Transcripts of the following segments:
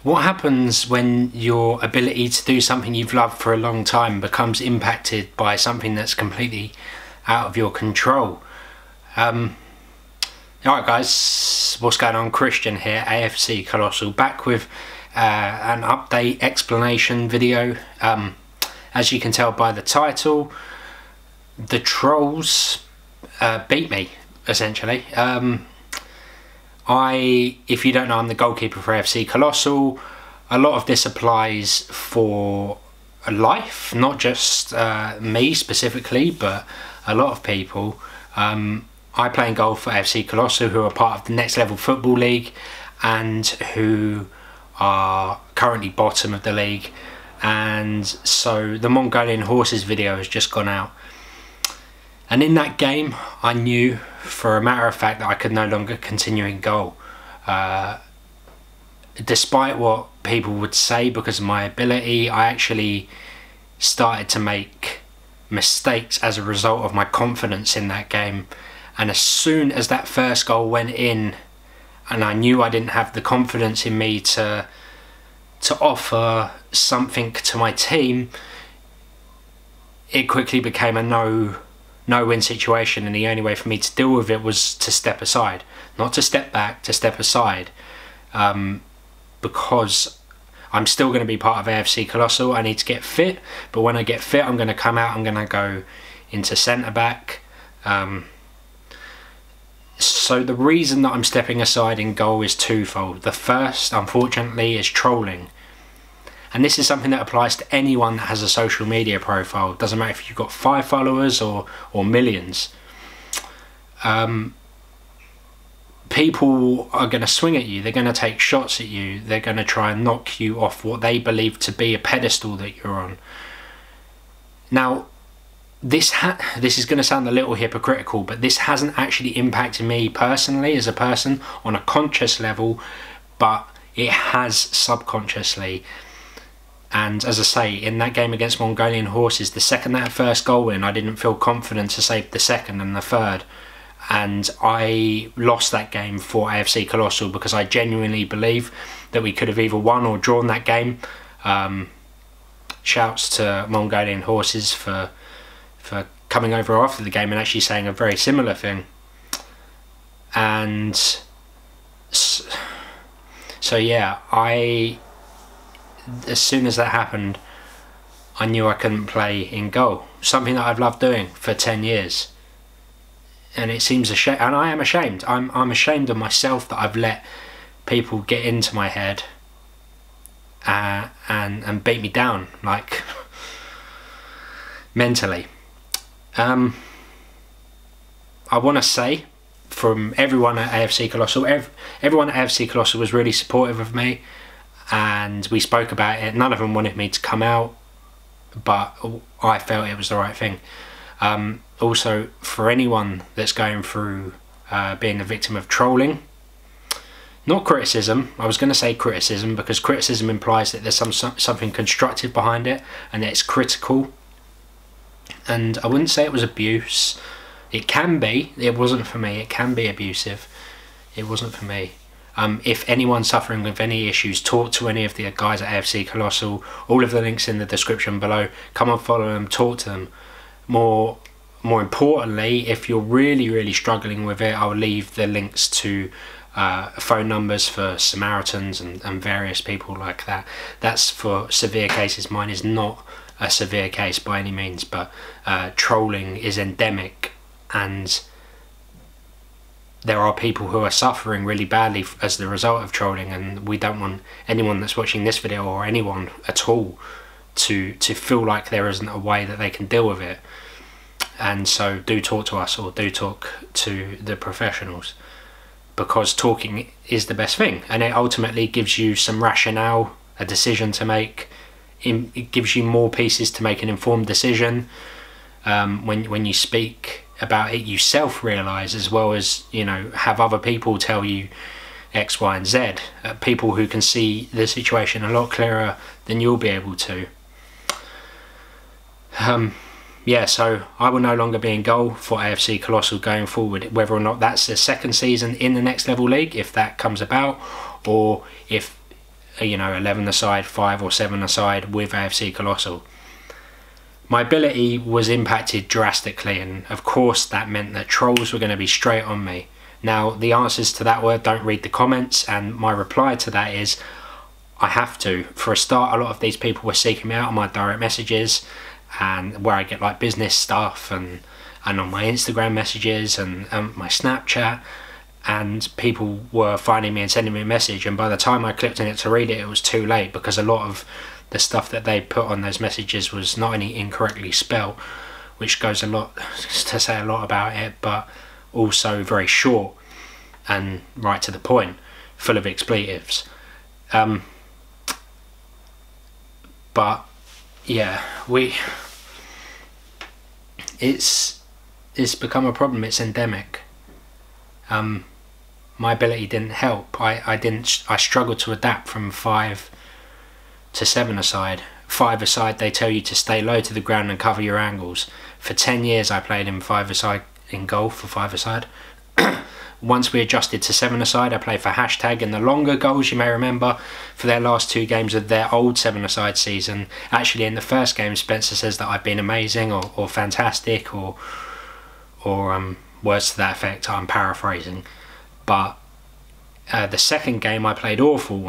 What happens when your ability to do something you've loved for a long time becomes impacted by something that's completely out of your control? Alright guys, what's going on? Kristian here, AFC Colossal, back with an update explanation video. As you can tell by the title, the Trolls beat me, essentially. If you don't know, I'm the goalkeeper for AFC Colossal. A lot of this applies for life, not just me specifically, but a lot of people. I play in goal for AFC Colossal, who are part of the Next Level Football League and who are currently bottom of the league. And so the Mongolian Horses video has just gone out. And in that game, I knew for a matter of fact that I could no longer continue in goal. Despite what people would say because of my ability, I actually started to make mistakes as a result of my confidence in that game. And as soon as that first goal went in, and I knew I didn't have the confidence in me to offer something to my team, it quickly became a no-win situation, and the only way for me to deal with it was to step aside. Not to step back, to step aside. Because I'm still going to be part of AFC Colossal. I need to get fit, but when I get fit, I'm going to come out, I'm going to go into centre-back. So the reason that I'm stepping aside in goal is twofold. The first, unfortunately, is trolling. And this is something that applies to anyone that has a social media profile. It doesn't matter if you've got 5 followers or millions. People are going to swing at you. They're going to take shots at you. They're going to try and knock you off what they believe to be a pedestal that you're on. Now, this is going to sound a little hypocritical, but this hasn't actually impacted me personally as a person on a conscious level, but it has subconsciously. And as I say, in that game against Mongolian Horses, the second that first goal in, I didn't feel confident to save the second and the third. And I lost that game for AFC Colossal because I genuinely believe that we could have either won or drawn that game. Shouts to Mongolian Horses for coming over after the game and actually saying a very similar thing. And so yeah, as soon as that happened, I knew I couldn't play in goal. Something that I've loved doing for 10 years. And it seems a shame, and I am ashamed. I'm ashamed of myself that I've let people get into my head and beat me down, like, mentally. I want to say, from everyone at AFC Colossal, everyone at AFC Colossal was really supportive of me, and we spoke about it. None of them wanted me to come out, but I felt it was the right thing. Also, for anyone that's going through being a victim of trolling, not criticism, I was going to say criticism because criticism implies that there's something constructive behind it and that it's critical. And I wouldn't say it was abuse. It can be. It wasn't for me. It can be abusive. It wasn't for me. If anyone's suffering with any issues, talk to any of the guys at AFC Colossal. All of the links in the description below. Come and follow them, talk to them. More importantly, if you're really struggling with it, I'll leave the links to phone numbers for Samaritans and various people like that. That's for severe cases. Mine is not a severe case by any means, but trolling is endemic, and there are people who are suffering really badly as the result of trolling, and we don't want anyone that's watching this video or anyone at all to feel like there isn't a way that they can deal with it. And so do talk to us, or do talk to the professionals, because talking is the best thing, and it ultimately gives you some rationale, a decision to make. It gives you more pieces to make an informed decision. When you speak about it, you self-realise, as well as, you know, have other people tell you X, Y and Z. People who can see the situation a lot clearer than you'll be able to. Yeah, so I will no longer be in goal for AFC Colossal going forward, whether or not that's the second season in the Next Level League, if that comes about, or if you know, 11-a-side, 5 or 7-a-side with AFC Colossal. My ability was impacted drastically, and of course that meant that trolls were going to be straight on me. Now, the answers to that were don't read the comments, and my reply to that is I have to. For a start, a lot of these people were seeking me out on my direct messages, and where I get like business stuff, and on my Instagram messages and my Snapchat, and people were finding me and sending me a message, and by the time I clicked on it to read it, it was too late, because a lot of the stuff that they put on those messages was not only incorrectly spelled, which goes a lot to say a lot about it, but also very short and right to the point, full of expletives. But yeah, it's become a problem. It's endemic. My ability didn't help. I struggled to adapt from 5 to 7-a-side. 5-a-side, they tell you to stay low to the ground and cover your angles. For 10 years I played in 5-a-side in goal for 5-a-side. Once we adjusted to 7-a-side, I played for Hashtag in the longer goals, you may remember, for their last 2 games of their old 7-a-side season. Actually, in the first game, Spencer says that I've been amazing or fantastic or words to that effect. I'm paraphrasing. But the second game I played awful,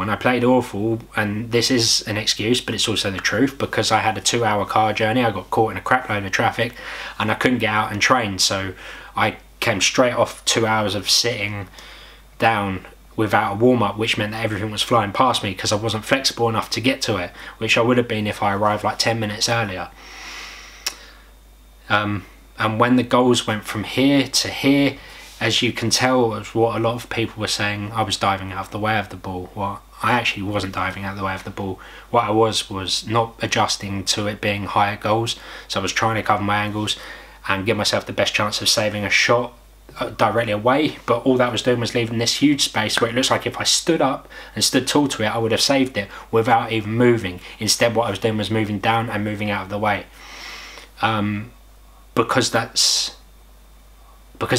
and this is an excuse, but it's also the truth, because I had a 2-hour car journey. I got caught in a crap load of traffic and I couldn't get out and train, so I came straight off 2 hours of sitting down without a warm-up, which meant that everything was flying past me because I wasn't flexible enough to get to it, which I would have been if I arrived like 10 minutes earlier. And when the goals went from here to here, as you can tell, was what a lot of people were saying, I was diving out of the way of the ball. Well, I actually wasn't diving out of the way of the ball. What I was not adjusting to it being higher goals. So I was trying to cover my angles and give myself the best chance of saving a shot directly away, but all that was doing was leaving this huge space where it looks like if I stood up and stood tall to it, I would have saved it without even moving. Instead, what I was doing was moving down and moving out of the way. Because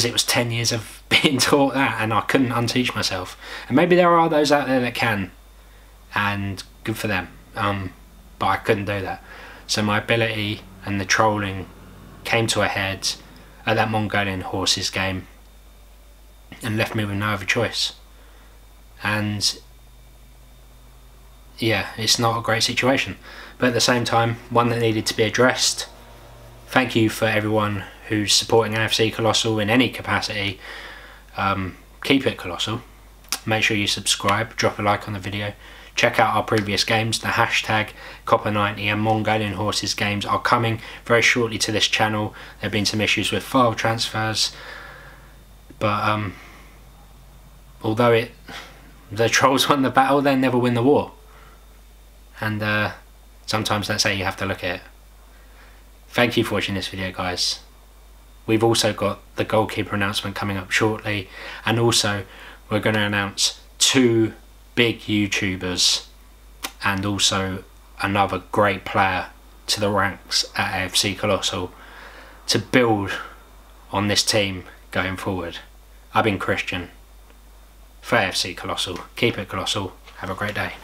it was 10 years of being taught that, and I couldn't unteach myself. And maybe there are those out there that can, and good for them, but I couldn't do that. So my ability and the trolling came to a head at that Mongolian horses game and left me with no other choice. And yeah, it's not a great situation, but at the same time, one that needed to be addressed. Thank you for everyone who's supporting AFC Colossal in any capacity. Keep it colossal. Make sure you subscribe, drop a like on the video. Check out our previous games. The Hashtag, Copper 90 and Mongolian Horses games are coming very shortly to this channel. There have been some issues with file transfers, but although the trolls won the battle, they never win the war. And sometimes that's how you have to look at it. Thank you for watching this video, guys. We've also got the goalkeeper announcement coming up shortly, and also we're going to announce 2 big YouTubers and also another great player to the ranks at AFC Colossal to build on this team going forward. I've been Kristian for AFC Colossal. Keep it colossal. Have a great day.